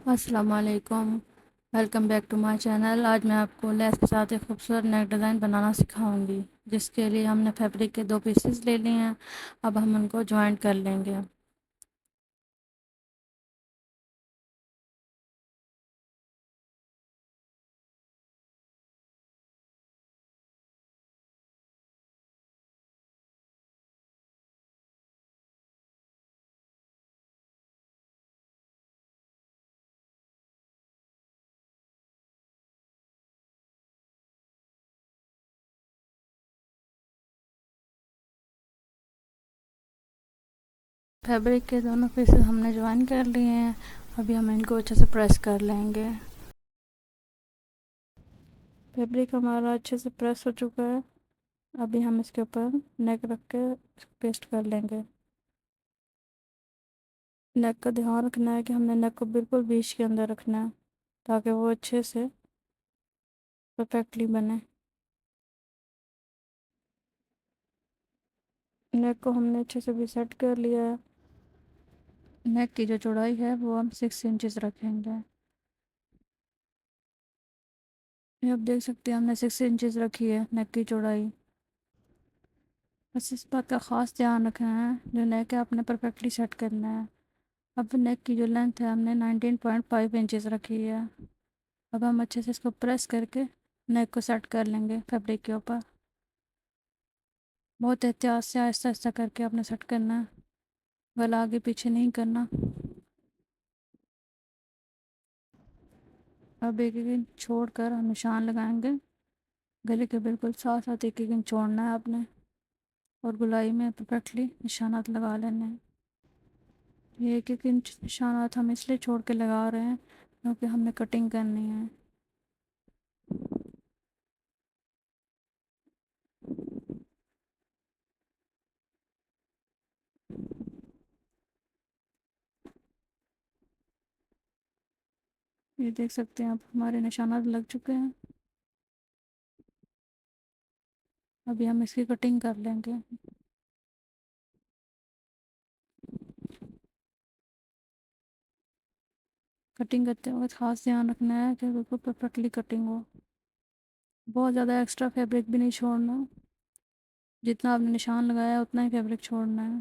السلام علیکم، welcome back to my channel. آج میں آپ کو لیس کے ساتھ ایک خوبصورت نیک ڈیزائن بنانا سکھاؤں گی، جس کے لیے ہم نے فیبرک کے 2 پیسز لے لیے ہیں۔ اب ہم ان کو جوائنٹ کر لیں گے۔ فیبرک کے دونوں پیسز ہم نے جوائن کر لیے ہیں۔ ابھی ہم ان کو اچھے سے پریس کر لیں گے۔ فیبرک ہمارا اچھے سے پریس ہو چکا ہے۔ ابھی ہم اس کے اوپر نیک رکھ کے پیسٹ کر لیں گے۔ نیک کا دھیان رکھنا ہے کہ ہم نے نیک کو بالکل بیچ کے اندر رکھنا ہے، تاکہ وہ اچھے سے پرفیکٹلی بنے۔ نیک کو ہم نے اچھے سے بھی سیٹ کر لیا ہے۔ نیک کی جو چوڑائی ہے وہ ہم 6 انچز رکھیں گے۔ یہ آپ دیکھ سکتے ہیں ہم نے 6 انچز رکھی ہے نیک کی چوڑائی۔ بس اس بات کا خاص دھیان رکھنا ہے، جو نیک ہے آپ نے پرفیکٹلی سیٹ کرنا ہے۔ اب نیک کی جو لینتھ ہے ہم نے 19.5 انچز رکھی ہے۔ اب ہم اچھے سے اس کو پریس کر کے نیک کو سیٹ کر لیں گے فیبرک کے اوپر۔ بہت احتیاط سے آہستہ آہستہ کر کے آپ نے سیٹ کرنا ہے، گلا آگے پیچھے نہیں کرنا۔ اب ایک ایک انچ چھوڑ کر ہم نشان لگائیں گے۔ گلے کے بالکل ساتھ ساتھ ایک ایک انچ چھوڑنا ہے آپ نے، اور گلائی میں پرفیکٹلی نشانات لگا لینے ہیں۔ یہ ایک ایک انچ نشانات ہم اس لیے چھوڑ کے لگا رہے ہیں کیونکہ ہم نے کٹنگ کرنی ہے۔ یہ دیکھ سکتے ہیں آپ ہمارے نشانات لگ چکے ہیں۔ ابھی ہم اس کی کٹنگ کر لیں گے۔ کٹنگ کرتے وقت خاص دھیان رکھنا ہے کہ بالکل پرفیکٹلی کٹنگ ہو۔ بہت زیادہ ایکسٹرا فیبرک بھی نہیں چھوڑنا، جتنا آپ نے نشان لگایا ہے اتنا ہی فیبرک چھوڑنا ہے۔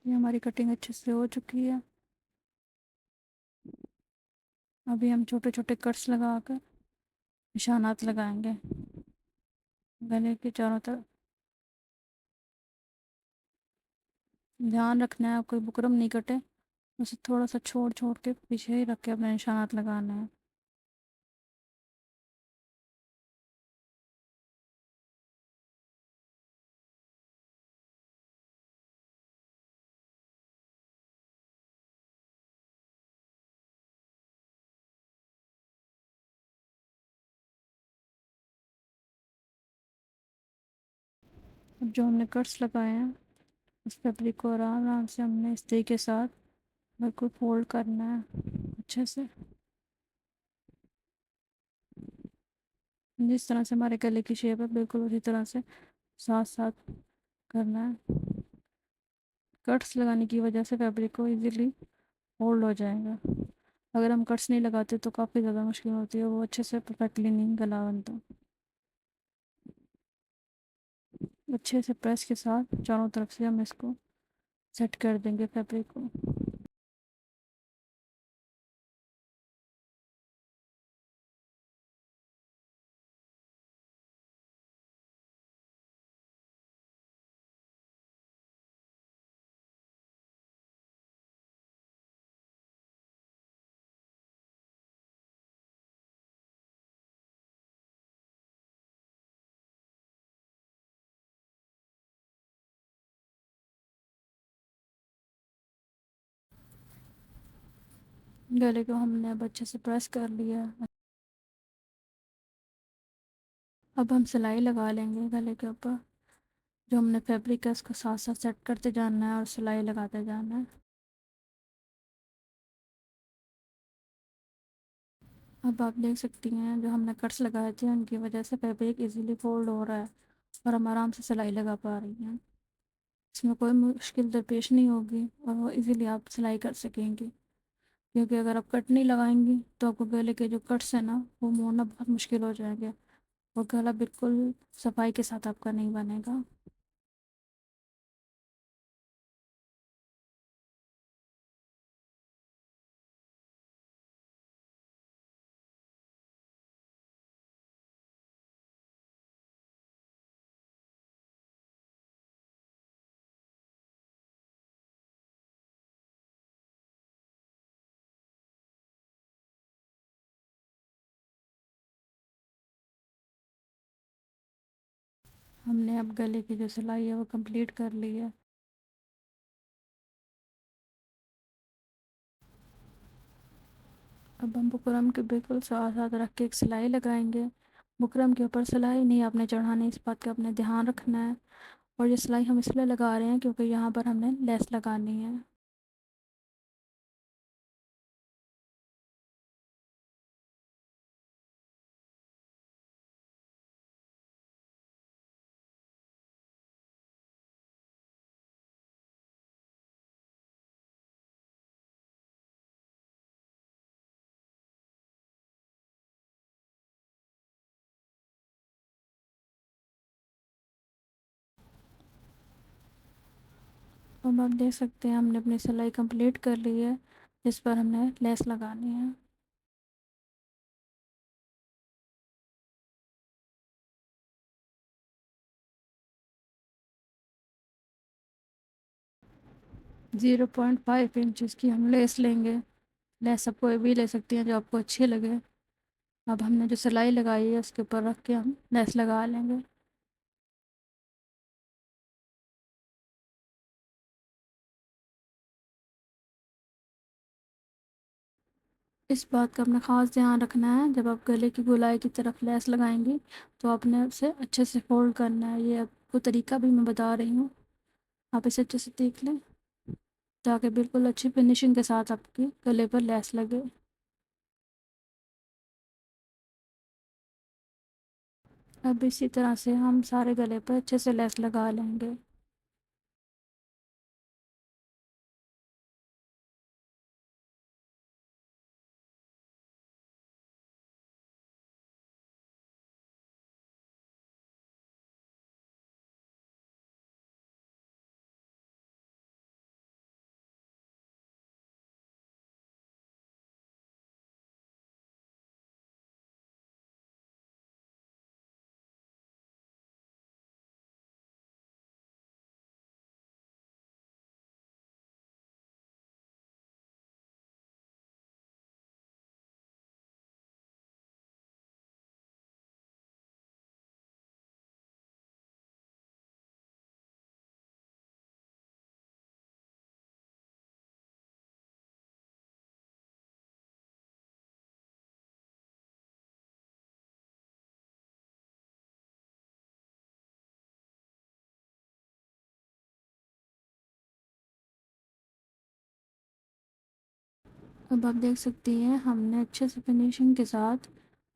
یہ ہماری کٹنگ اچھے سے ہو چکی ہے۔ ابھی ہم چھوٹے چھوٹے کٹس لگا کر نشانات لگائیں گے گلے کے چاروں طرف۔ دھیان رکھنا ہے کوئی بکرم نہیں کٹے، اسے تھوڑا سا چھوڑ چھوڑ کے پیچھے ہی رکھ کے اپنے نشانات لگانا ہے۔ اب جو ہم نے کٹس لگائے ہیں اس فیبرک کو آرام آرام سے ہم نے استری کے ساتھ بالکل فولڈ کرنا ہے اچھے سے، جس طرح سے ہمارے گلے کی شیپ ہے بالکل اسی طرح سے ساتھ ساتھ کرنا ہے۔ کٹس لگانے کی وجہ سے فیبرک کو ایزیلی ہولڈ ہو جائے گا۔ اگر ہم کٹس نہیں لگاتے تو کافی زیادہ مشکل ہوتی ہے، وہ اچھے سے پرفیکٹلی نہیں گلا بنتا۔ اچھے سے پریس کے ساتھ چاروں طرف سے ہم اس کو سیٹ کر دیں گے فیبرک کو۔ گلے کو ہم نے اب اچھے سے پریس کر لیا۔ اب ہم سلائی لگا لیں گے گلے کے اوپر۔ جو ہم نے فیبرک ہے اس کو ساتھ ساتھ سیٹ کرتے جانا ہے اور سلائی لگاتے جانا ہے۔ اب آپ دیکھ سکتی ہیں جو ہم نے کٹس لگائے تھے ان کی وجہ سے فیبرک ایزیلی فولڈ ہو رہا ہے اور ہم آرام سے سلائی لگا پا رہی ہیں۔ اس میں کوئی مشکل درپیش نہیں ہوگی اور وہ ایزیلی آپ سلائی کر سکیں گی، کیونکہ اگر آپ کٹ نہیں لگائیں گی تو آپ کو گلے کے جو کٹس ہیں نا وہ موڑنا بہت مشکل ہو جائیں گے اور گلا بالکل صفائی کے ساتھ آپ کا نہیں بنے گا۔ ہم نے اب گلے کی جو سلائی ہے وہ کمپلیٹ کر لی ہے۔ اب ہم بکرم کے بالکل ساتھ ساتھ رکھ کے ایک سلائی لگائیں گے۔ بکرم کے اوپر سلائی نہیں آپ نے چڑھانی، اس بات کا اپنے دھیان رکھنا ہے۔ اور یہ سلائی ہم اس لیے لگا رہے ہیں کیونکہ یہاں پر ہم نے لیس لگانی ہے۔ اب آپ دیکھ سکتے ہیں ہم نے اپنی سلائی کمپلیٹ کر لی ہے، جس پر ہم نے لیس لگانی ہے۔ 0.5 انچز کی ہم لیس لیں گے۔ لیس آپ کوئی بھی لے سکتی ہیں جو آپ کو اچھی لگے۔ اب ہم نے جو سلائی لگائی ہے اس کے اوپر رکھ کے ہم لیس لگا لیں گے۔ اس بات کا اپنا خاص دھیان رکھنا ہے، جب آپ گلے کی گولائی کی طرف لیس لگائیں گی تو آپ نے اسے اچھے سے فولڈ کرنا ہے۔ یہ آپ کو طریقہ بھی میں بتا رہی ہوں، آپ اسے اچھے سے دیکھ لیں تاکہ بالکل اچھی فنیشنگ کے ساتھ آپ کے گلے پر لیس لگے۔ اب اسی طرح سے ہم سارے گلے پر اچھے سے لیس لگا لیں گے۔ اب آپ دیکھ سکتی ہیں ہم نے اچھے سے فنیشنگ کے ساتھ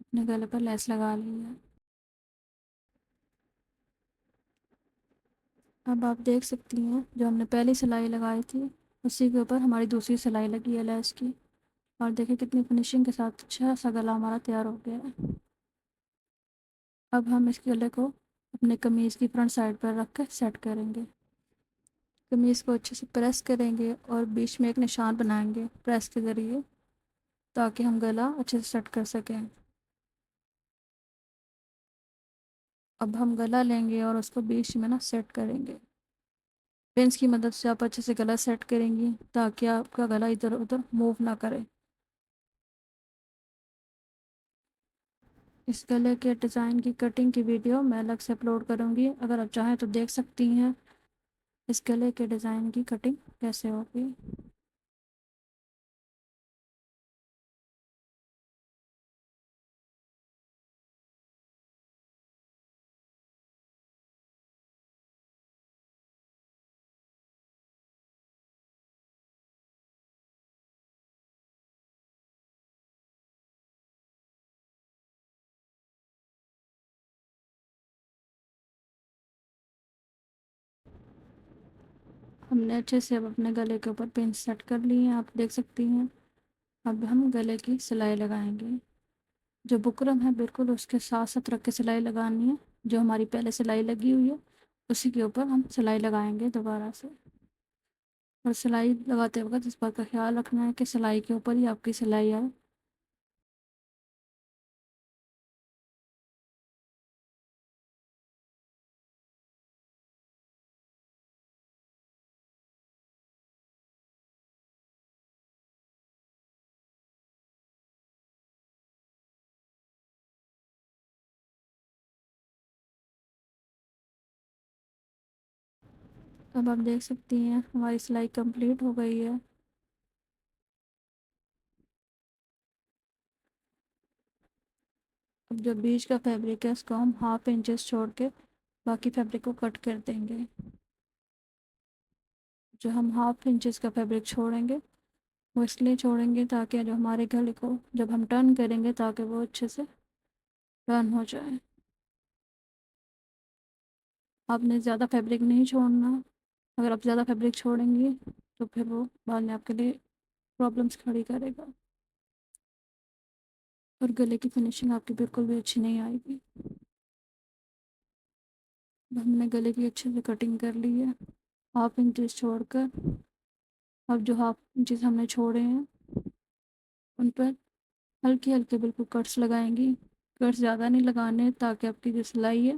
اپنے گلے پر لیس لگا لی ہے۔ اب آپ دیکھ سکتی ہیں جو ہم نے پہلی سلائی لگائی تھی اسی کے اوپر ہماری دوسری سلائی لگی ہے لیس کی، اور دیکھیں کتنی فنیشنگ کے ساتھ اچھا سا گلا ہمارا تیار ہو گیا ہے۔ اب ہم اس گلے کو اپنے قمیض کی فرنٹ سائڈ پر رکھ کے سیٹ کریں گے۔ قمیض کو اچھے سے پریس کریں گے اور بیچ میں ایک نشان بنائیں گے پریس کے ذریعے، تاکہ ہم گلا اچھے سے سیٹ کر سکیں۔ اب ہم گلا لیں گے اور اس کو بیچ میں نا سیٹ کریں گے۔ پنس کی مدد سے آپ اچھے سے گلا سیٹ کریں گی تاکہ آپ کا گلا ادھر ادھر موو نہ کرے۔ اس گلے کے ڈیزائن کی کٹنگ کی ویڈیو میں الگ سے اپلوڈ کروں گی، اگر آپ چاہیں تو دیکھ سکتی ہیں اس گلے کے ڈیزائن کی کٹنگ کیسے ہوگی۔ ہم نے اچھے سے اب اپنے گلے کے اوپر پن سیٹ کر لی ہیں، آپ دیکھ سکتی ہیں۔ اب ہم گلے کی سلائی لگائیں گے۔ جو بکرم ہے بالکل اس کے ساتھ ساتھ رکھ کے سلائی لگانی ہے۔ جو ہماری پہلے سلائی لگی ہوئی ہے اسی کے اوپر ہم سلائی لگائیں گے دوبارہ سے۔ اور سلائی لگاتے وقت اس بات کا خیال رکھنا ہے کہ سلائی کے اوپر ہی آپ کی سلائی آئے۔ اب آپ دیکھ سکتی ہیں ہماری سلائی کمپلیٹ ہو گئی ہے۔ اب جو بیچ کا فیبرک ہے اس کو ہم 1/2 انچ چھوڑ کے باقی فیبرک کو کٹ کر دیں گے۔ جو ہم 1/2 انچ کا فیبرک چھوڑیں گے وہ اس لیے چھوڑیں گے تاکہ جو ہمارے گلے کو جب ہم ٹرن کریں گے تاکہ وہ اچھے سے ٹرن ہو جائے۔ آپ نے زیادہ فیبرک نہیں چھوڑنا، اگر آپ زیادہ فیبرک چھوڑیں گی تو پھر وہ بعد میں آپ کے لیے پرابلمس کھڑی کرے گا اور گلے کی فنیشنگ آپ کی بالکل بھی اچھی نہیں آئے گی۔ اب ہم نے گلے کی اچھے سے کٹنگ کر لی ہے 1/2 انچ چھوڑ کر۔ اب جو 1/2 انچ ہم نے چھوڑے ہیں ان پر ہلکے ہلکے بالکل کٹس لگائیں گی۔ کٹس زیادہ نہیں لگانے تاکہ آپ کی جو سلائی ہے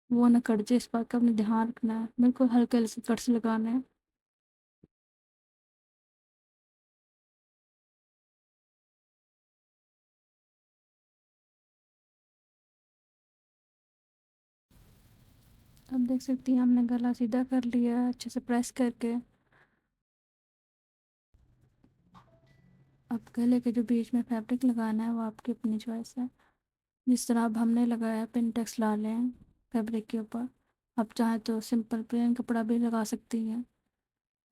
وہ نہ کٹ جائے، اس بات کا اپنے دھیان رکھنا ہے، بالکل ہلکے ہلکے کٹس لگانے ہیں۔ اب دیکھ سکتی ہیں ہم نے گلا سیدھا کر لیا ہے اچھے سے پریس کر کے۔ اب گلے کے جو بیچ میں فیبرک لگانا ہے وہ آپ کی اپنی چوائس ہے، جس طرح اب ہم نے لگایا پنٹیکس لا لیں فیبرک کے اوپر۔ آپ چاہیں تو سمپل پلین کپڑا بھی لگا سکتی ہیں،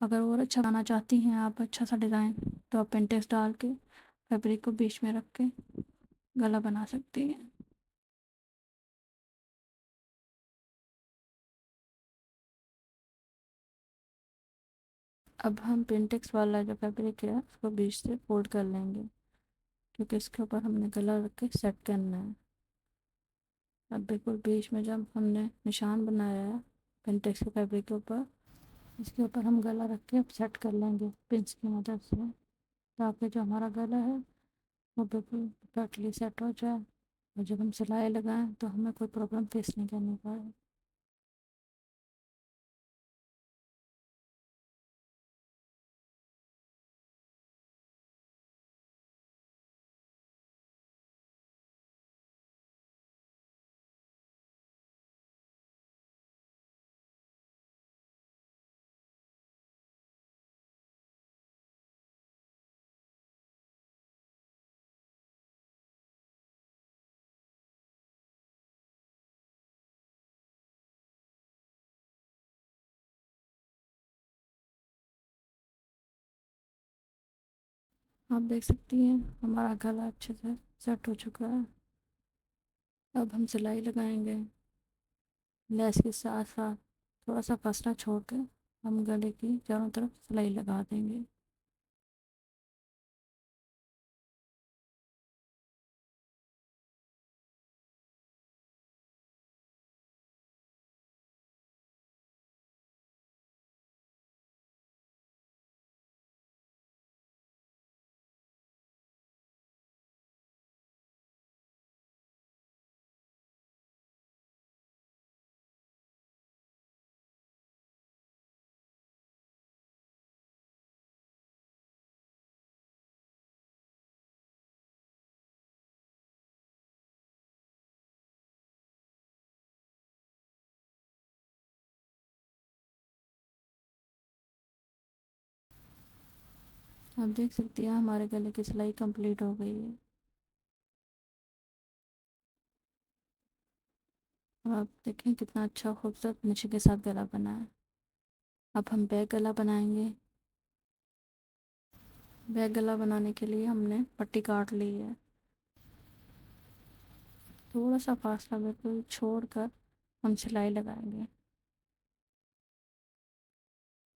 اگر اور اچھا بنانا چاہتی ہیں آپ اچھا سا ڈیزائن تو آپ پنٹیکس ڈال کے فیبرک کو بیچ میں رکھ کے گلا بنا سکتی ہیں۔ اب ہم پنٹیکس والا جو فیبرک ہے اس کو بیچ سے فولڈ کر لیں گے کیونکہ اس کے اوپر ہم نے گلا رکھ کے سیٹ کرنا ہے۔ اب بالکل بیچ میں جب ہم نے نشان بنایا ہے پنٹیکس کے فیبرک کے اوپر، اس کے اوپر ہم گلا رکھ کے اب سیٹ کر لیں گے پنس کی مدد سے تاکہ جو ہمارا گلا ہے وہ بالکل پرفیکٹلی سیٹ ہو جائے اور جب ہم سلائی لگائیں تو ہمیں کوئی پرابلم فیس نہیں کرنی پڑے۔ آپ دیکھ سکتی ہیں ہمارا گلا اچھے سے سیٹ ہو چکا ہے۔ اب ہم سلائی لگائیں گے، لیس کے ساتھ ساتھ تھوڑا سا فاصلہ چھوڑ کے ہم گلے کی چاروں طرف سلائی لگا دیں گے۔ آپ دیکھ سکتی ہیں ہمارے گلے کی سلائی کمپلیٹ ہو گئی ہے۔ اور آپ دیکھیں کتنا اچھا خوبصورت فنیشنگ کے ساتھ گلا بنا ہے۔ اب ہم بیک گلا بنائیں گے۔ بیک گلا بنانے کے لیے ہم نے پٹی کاٹ لی ہے، تھوڑا سا فاصلہ بالکل چھوڑ کر ہم سلائی لگائیں گے